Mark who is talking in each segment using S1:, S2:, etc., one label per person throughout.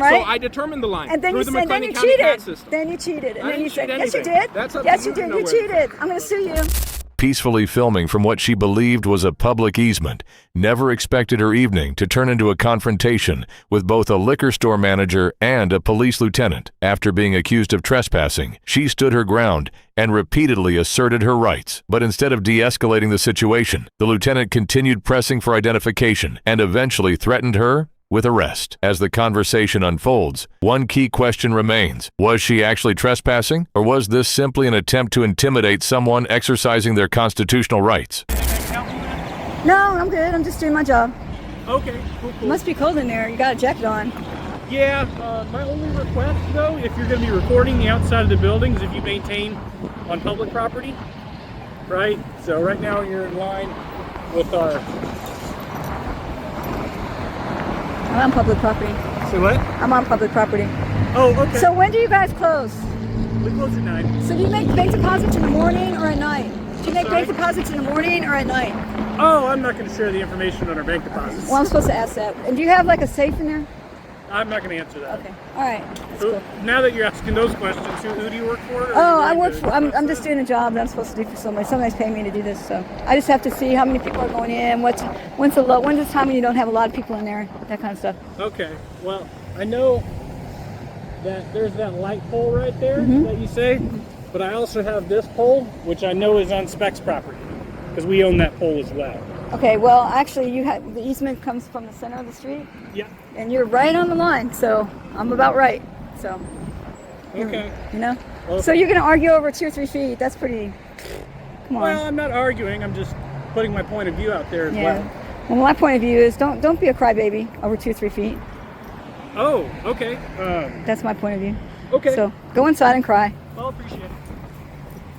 S1: Right?
S2: So I determined the line
S1: And then
S2: through
S1: you
S2: the
S1: said, then
S2: McLennan
S1: you
S2: County CAD
S1: cheated.
S2: system.
S1: Then you cheated. And
S2: I
S1: then you
S2: didn't
S1: said,
S2: cheat
S1: yes, you
S2: anything.
S1: did.
S2: That's up to
S1: Yes,
S2: you
S1: you
S2: to
S1: did.
S2: know
S1: You
S2: where-
S1: cheated. I'm going to sue you.
S3: Peacefully filming from what she believed was a public easement, never expected her evening to turn into a confrontation with both a liquor store manager and a police lieutenant. After being accused of trespassing, she stood her ground and repeatedly asserted her rights. But instead of de-escalating the situation, the lieutenant continued pressing for identification and eventually threatened her with arrest. As the conversation unfolds, one key question remains. Was she actually trespassing, or was this simply an attempt to intimidate someone exercising their constitutional rights?
S1: No, I'm good. I'm just doing my job.
S2: Okay, cool.
S1: It must be cold in there. You got a jacket on.
S4: Yeah, my only request though, if you're going to be recording the outside of the buildings, if you maintain on public property, right? So right now you're in line with our...
S1: I'm on public property.
S4: Say what?
S1: I'm on public property.
S4: Oh, okay.
S1: So when do you guys close?
S4: We close at 9.
S1: So do you make bank deposits in the morning or at night? Do you make
S4: Sorry?
S1: bank deposits in the morning or at night?
S4: Oh, I'm not going to share the information on our bank deposits.
S1: Well, I'm supposed to ask that. And do you have like a safe in there?
S4: I'm not going to answer that.
S1: Okay. All right. That's
S4: So,
S1: cool.
S4: now that you're asking those questions, who do you work for? Or
S1: Oh,
S4: are
S1: I
S4: you
S1: work
S4: going
S1: for,
S4: to-
S1: I'm just doing a job that I'm supposed to do for somebody. Somebody's paying me to do this, so I just have to see how many people are going in, when's the time when you don't have a lot of people in there, that kind of stuff.
S4: Okay. Well, I know that there's that light pole right there that you say, but I also have this pole, which I know is on Specs property, because we own that pole as well.
S1: Okay, well, actually, the easement comes from the center of the street,
S4: Yeah.
S1: and you're right on the line, so I'm about right. So,
S4: Okay.
S1: you know?
S4: Well,
S1: So you're going to argue over 2 or 3 feet. That's pretty, come on.
S4: Well, I'm not arguing. I'm just putting my point of view out there as
S1: Yeah. Well, my point of view is don't be a crybaby over 2 or 3 feet.
S4: well. Oh, okay.
S1: That's my point of view.
S4: Okay.
S1: So go inside and cry.
S4: I'll appreciate it.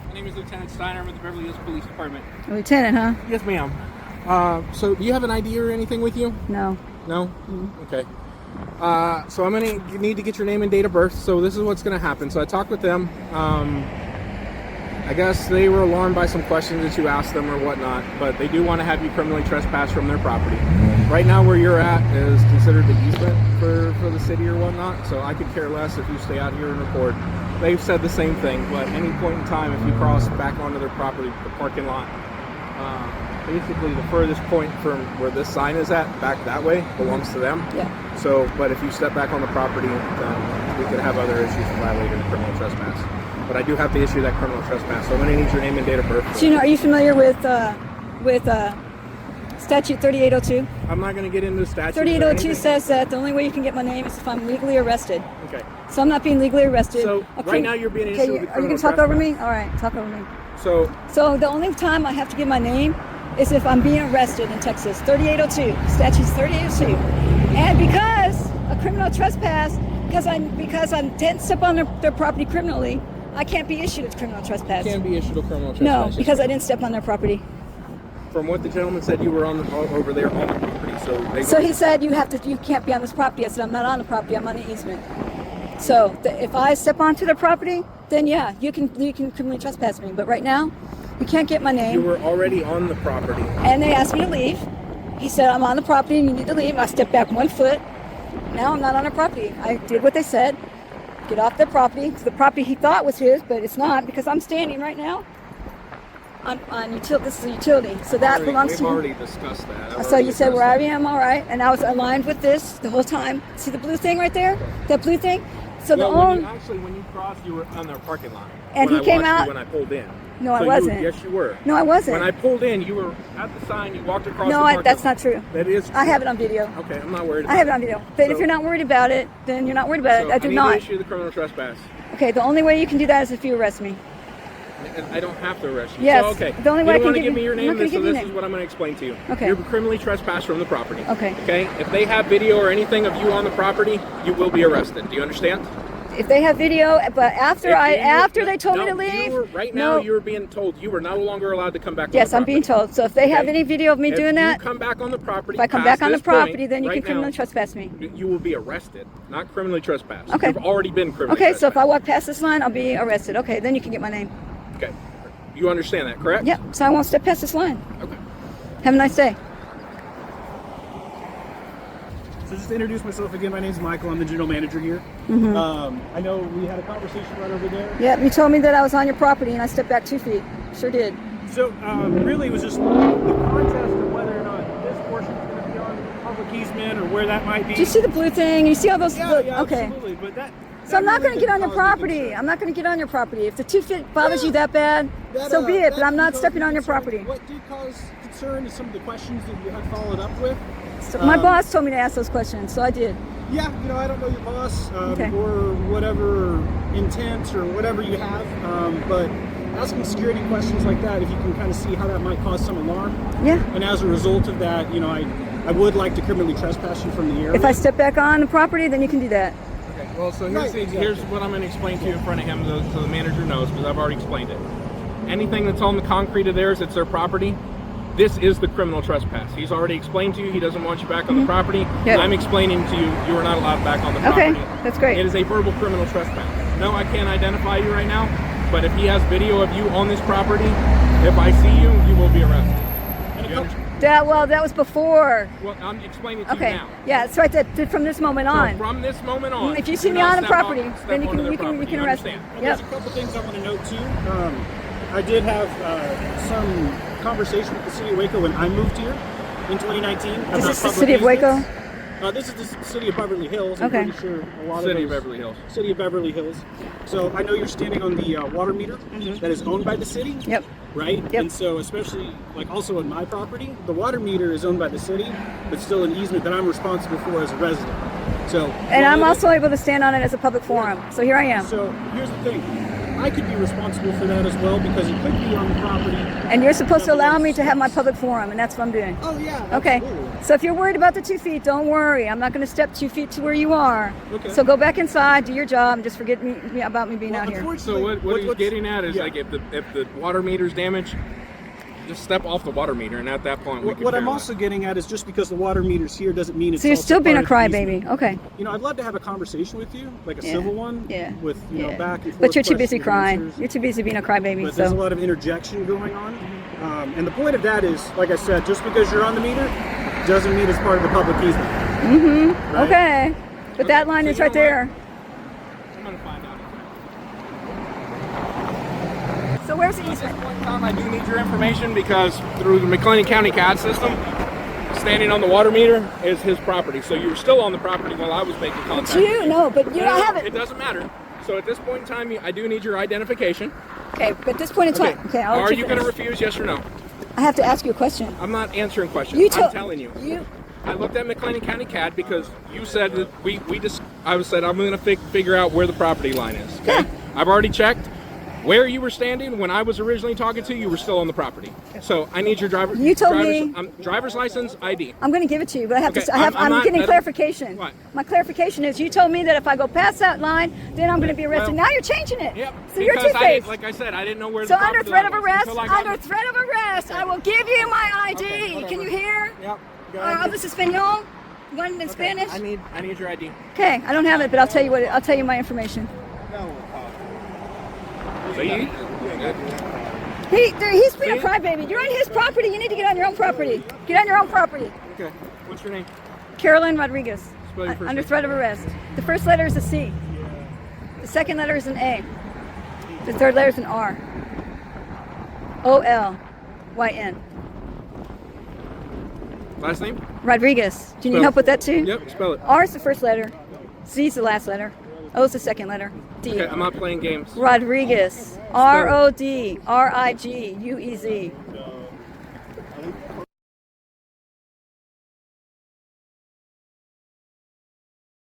S2: My name is Lieutenant Steiner. I'm with the Beverly Hills Police Department.
S1: A lieutenant, huh?
S2: Yes, ma'am. So do you have an ID or anything with you?
S1: No.
S2: No? Okay. So I'm going to need to get your name and date of birth. So this is what's going to happen. So I talked with them. I guess they were alarmed by some questions that you asked them or whatnot, but they do want to have you criminally trespass from their property. Right now where you're at is considered the easement for the city or whatnot, so I could care less if you stay out here and record. They've said the same thing, but at any point in time, if you cross back onto their property, the parking lot, basically the furthest point from where this sign is at, back that way, belongs to them.
S1: Yeah.
S2: So, but if you step back on the property, we could have other issues for violating the criminal trespass. But I do have to issue that criminal trespass, so I'm going to need your name and date of birth.
S1: So, are you familiar with Statute 3802?
S2: I'm not going to get into the statute.
S1: 3802 says that the only way you can get my name is if I'm legally arrested.
S2: Okay.
S1: So I'm not being legally arrested.
S2: So right now you're being issued with
S1: Are you
S2: criminal
S1: going to talk over me?
S2: trespass.
S1: All right, talk over me.
S2: So
S1: So the only time I have to give my name is if I'm being arrested in Texas. 3802. Statute's 3802. And because a criminal trespass, because I didn't step on their property criminally, I can't be issued a criminal trespass.
S2: you can be issued a criminal trespass.
S1: No, because I didn't step on their property.
S2: From what the gentleman said, you were over there on the property.
S1: So he said you can't be on this property. I said I'm not on the property. I'm on the easement. So if I step onto the property, then yeah, you can criminally trespass me. But right now, you can't get my name.
S2: You were already on the property.
S1: And they asked me to leave. He said I'm on the property and you need to leave. I stepped back 1 foot. Now I'm not on the property. I did what they said. Get off the property. The property he thought was his, but it's not because I'm standing right now on utility. This is a utility, so that belongs to
S2: We've
S1: you.
S2: already discussed that.
S1: So you said where I am, all right, and I was aligned with this the whole time. See the blue thing right there? That blue thing? So
S2: when you crossed, you were on their parking lot.
S1: And
S2: when
S1: he came
S2: I watched
S1: out-
S2: you when I pulled in.
S1: No, I
S2: So
S1: wasn't.
S2: yes, you were.
S1: No, I wasn't.
S2: When I pulled in, you were at the sign. You walked across.
S1: No,
S2: the parking
S1: that's
S2: lot.
S1: not true.
S2: That is. True.
S1: I have it on video.
S2: Okay, I'm not worried.
S1: I have it on video. But if
S2: So-
S1: you're not worried about it, then you're not worried about it.
S2: So
S1: I do
S2: need
S1: not.
S2: to issue the criminal trespass.
S1: Okay, the only way you can do that is if you arrest me.
S2: And I don't have to arrest you.
S1: Yes,
S2: So, okay.
S1: the only way I
S2: you
S1: can
S2: want to
S1: give
S2: give
S1: you-
S2: me your
S1: I'm
S2: name,
S1: not gonna
S2: so
S1: give you
S2: this
S1: name.
S2: is what I'm going to explain to you.
S1: Okay.
S2: You're criminally trespassed from the property.
S1: Okay.
S2: Okay. If they have video or anything of you on the property, you will be arrested. Do you understand?
S1: If they have video, but after they told me to leave.
S2: Right now, you're being told you are no longer allowed to come back.
S1: Yes,
S2: on
S1: I'm
S2: the
S1: being
S2: property.
S1: told. So if they have
S2: Okay.
S1: any video of me doing that,
S2: If you come back on the property,
S1: if I come
S2: past
S1: back on the
S2: this point,
S1: property, then you
S2: right
S1: can criminally
S2: now,
S1: trespass me.
S2: You will be arrested, not criminally trespassed.
S1: Okay.
S2: You've already been criminally
S1: Okay, so if I
S2: trespassed.
S1: walk past this line, I'll be arrested. Okay, then you can get my name.
S2: Okay. You understand that, correct?
S1: Yep, so I won't step past this line.
S2: Okay.
S1: Have a nice day.
S4: So just to introduce myself again, my name's Michael. I'm the general manager here. I know we had a conversation right over there.
S1: Yeah, you told me that I was on your property and I stepped back 2 feet. Sure did.
S4: So really it was just the contest of whether or not this portion is going to be on public easement or where that might be.
S1: Do you see the blue thing? You see all those?
S4: Yeah,
S1: okay.
S4: absolutely. But
S1: So I'm not going to get on your property. I'm not going to get on your property. If the 2 feet bothers you that bad, so be it. But I'm not stepping on your property.
S4: What did cause concern is some of the questions that you had followed up with.
S1: So my boss told me to ask those questions, so I did.
S4: Yeah, I don't know your boss
S1: Okay.
S4: or whatever intent or whatever you have, but asking security questions like that, if you can kind of see how that might cause some alarm.
S1: Yeah.
S4: And as a result of that, I would like to criminally trespass you from the area.
S1: If I step back on the property, then you can do that.
S2: Okay. Well, so
S4: Right, exactly.
S2: here's what I'm going to explain to you in front of him, so the manager knows, because I've already explained it. Anything that's on the concrete of theirs, it's their property. This is the criminal trespass. He's already explained to you he doesn't want you back on the property.
S1: Yep.
S2: I'm explaining to you you are not allowed back on the property.
S1: Okay, that's great.
S2: It is a verbal criminal trespass. No, I can't identify you right now, but if he has video of you on this property, if I see you, you will be arrested. You understand?
S1: That was before.
S2: Well, I'm explaining to
S1: Okay.
S2: you now.
S1: Yeah, that's right. That from this moment on.
S2: So from this moment on,
S1: If you see
S2: do
S1: me
S2: not
S1: on the
S2: step
S1: property,
S2: step
S1: then you
S2: onto
S1: can
S2: their
S1: you
S2: property.
S1: can arrest me.
S2: understand?
S4: And there's a couple things I want to note too. I did have some conversation with the city of Waco when I moved here in 2019.
S1: Is
S4: about
S1: this the
S4: public
S1: city of Waco?
S4: easements. This is the city of Beverly Hills. I'm
S1: Okay.
S4: pretty sure a lot
S2: City
S4: of
S2: of Beverly Hills.
S4: City of Beverly Hills. So I know you're standing on the water meter that is owned by the city.
S1: Yep.
S4: Right?
S1: Yep.
S4: And so especially also on my property, the water meter is owned by the city, but still an easement that I'm responsible for as a resident. So
S1: And I'm also able to stand on it as a public forum. So here I am.
S4: So here's the thing. I could be responsible for that as well because it could be on the property.
S1: And you're supposed to allow me to have my public forum, and that's what I'm doing.
S4: Oh yeah.
S1: Okay.
S4: Absolutely.
S1: So if you're worried about the 2 feet, don't worry. I'm not going to step 2 feet to where you are.
S4: Okay.
S1: So go back inside, do your job, and just forget me about me being out here.
S2: So what he's getting at is
S4: yeah.
S2: like if the water meter's damaged, just step off the water meter, and at that point we can.
S4: What I'm also getting at is just because the water meter's here doesn't mean it's.
S1: So you're
S4: also
S1: still being a
S4: part of the
S1: crybaby.
S4: easement.
S1: Okay.
S4: I'd love to have a conversation with you, like a
S1: Yeah.
S4: civil one.
S1: Yeah.
S4: With
S1: Yeah.
S4: back and forth.
S1: But you're too busy
S4: questions and
S1: crying.
S4: answers.
S1: You're too busy being a crybaby.
S4: But there's a
S1: So
S4: lot of interjection going on, and the point of that is, like I said, just because you're on the meter doesn't mean it's part of the public easement. Right?
S1: okay. But that line
S2: So
S1: is
S2: you
S1: right
S2: know what?
S1: there.
S2: I'm gonna find out.
S1: So where's the
S2: At this
S1: easement?
S2: point in time, I do need your information because through the McLean County CAD system, standing on the water meter is his property. So you were still on the property while I was making contact.
S1: You no, but you don't have
S2: It
S1: it.
S2: doesn't matter. So at this point in time, I do need your identification.
S1: Okay, but at this point in time, okay, I'll let
S2: Are
S1: you
S2: you going to
S1: finish.
S2: refuse? Yes or no?
S1: I have to ask you a question.
S2: I'm not answering questions.
S1: You
S2: I'm telling you.
S1: You
S2: I looked at McLean County CAD because you said that I said I'm going to figure out where the property line is. Okay.
S1: Yeah.
S2: I've already checked. Where you were standing when I was originally talking to you, you were still on the property. So I need your
S1: You told me-
S2: driver's license, ID.
S1: I'm going to give it to you, but I have
S2: Okay,
S1: to. I'm
S2: not-
S1: getting
S2: that-
S1: clarification.
S2: What?
S1: My clarification is, you told me that if I go past that line, then I'm going to be arrested.
S2: Well,
S1: now you're changing it.
S2: Yep.
S1: So you're
S2: because
S1: two-faced.
S2: like I said, I didn't know where.
S1: So
S2: the
S1: under
S2: property
S1: threat
S2: line
S1: of
S2: was
S1: arrest,
S2: until I got-
S1: under threat of arrest, I will give you my ID.
S2: Okay,
S1: Can you hear?
S2: Yep. Go ahead.
S1: Hablas español? One in Spanish?
S2: I need your ID.
S1: Okay, I don't have it, but I'll tell you I'll tell you my information.
S2: So you.
S1: He's being a crybaby. You're on his property. You need to get on your own property. Get on your own property.
S2: Okay. What's your name?
S1: Carolyn Rodriguez.
S2: Spell your first
S1: Under
S2: name.
S1: threat of arrest. The first letter is a C. The second letter is an A. The third letter is an R. Olyn.
S2: Last name?
S1: Rodriguez. Do you need
S2: Spell.
S1: help with that too?
S2: Yep. Spell it.
S1: R is the first letter. Z is the last letter. O is the second letter. D.
S2: Okay. I'm not playing games.
S1: Rodriguez. RODRIGUEZ.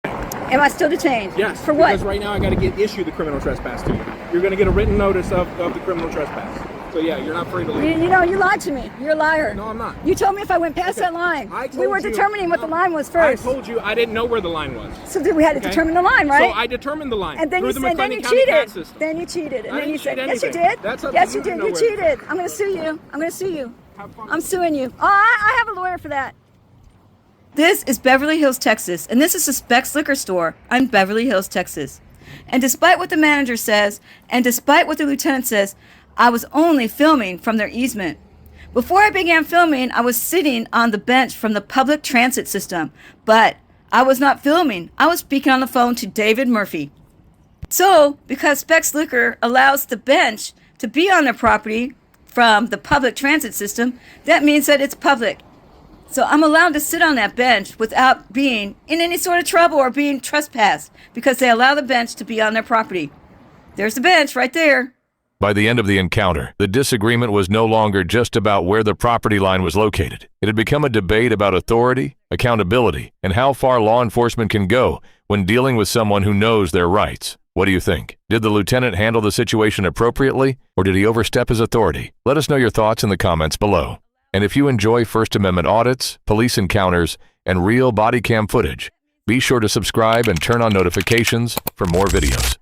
S1: Am I still detained?
S2: Yes.
S1: For what?
S2: Because right now I got to issue the criminal trespass to you. You're going to get a written notice of the criminal trespass. So yeah, you're not free to leave.
S1: You lied to me. You're a liar.
S2: No, I'm not.
S1: You told me if I went past
S2: Okay.
S1: that line.
S2: I told
S1: We were
S2: you-
S1: determining what the
S2: no,
S1: line was
S2: I
S1: first.
S2: told you I didn't know where the line was.
S1: So then we had to
S2: Okay?
S1: determine the line, right?
S2: So I determined the line
S1: and then
S2: through
S1: you
S2: the
S1: said, then
S2: McLean
S1: you
S2: County CAD
S1: cheated.
S2: system.
S1: Then you cheated. And
S2: I
S1: then you
S2: didn't
S1: said,
S2: cheat
S1: yes, you
S2: anything.
S1: did.
S2: That's up to
S1: yes,
S2: you
S1: you
S2: to
S1: did.
S2: know
S1: You
S2: where-
S1: cheated. I'm going to sue you. I'm going to sue you.
S2: Have fun.
S1: I'm suing you. Oh, I have a lawyer for that. This is Beverly Hills, Texas, and this is the Specs Liquor Store on Beverly Hills, Texas. And despite what the manager says, and despite what the lieutenant says, I was only filming from their easement. Before I began filming, I was sitting on the bench from the public transit system, but I was not filming. I was speaking on the phone to David Murphy. So, because Specs Liquor allows the bench to be on their property from the public transit system, that means that it's public. So I'm allowed to sit on that bench without being in any sort of trouble or being trespassed because they allow the bench to be on their property. There's the bench right there.
S3: By the end of the encounter, the disagreement was no longer just about where the property line was located. It had become a debate about authority, accountability, and how far law enforcement can go when dealing with someone who knows their rights. What do you think? Did the lieutenant handle the situation appropriately, or did he overstep his authority? Let us know your thoughts in the comments below. And if you enjoy First Amendment audits, police encounters, and real body cam footage, be sure to subscribe and turn on notifications for more videos.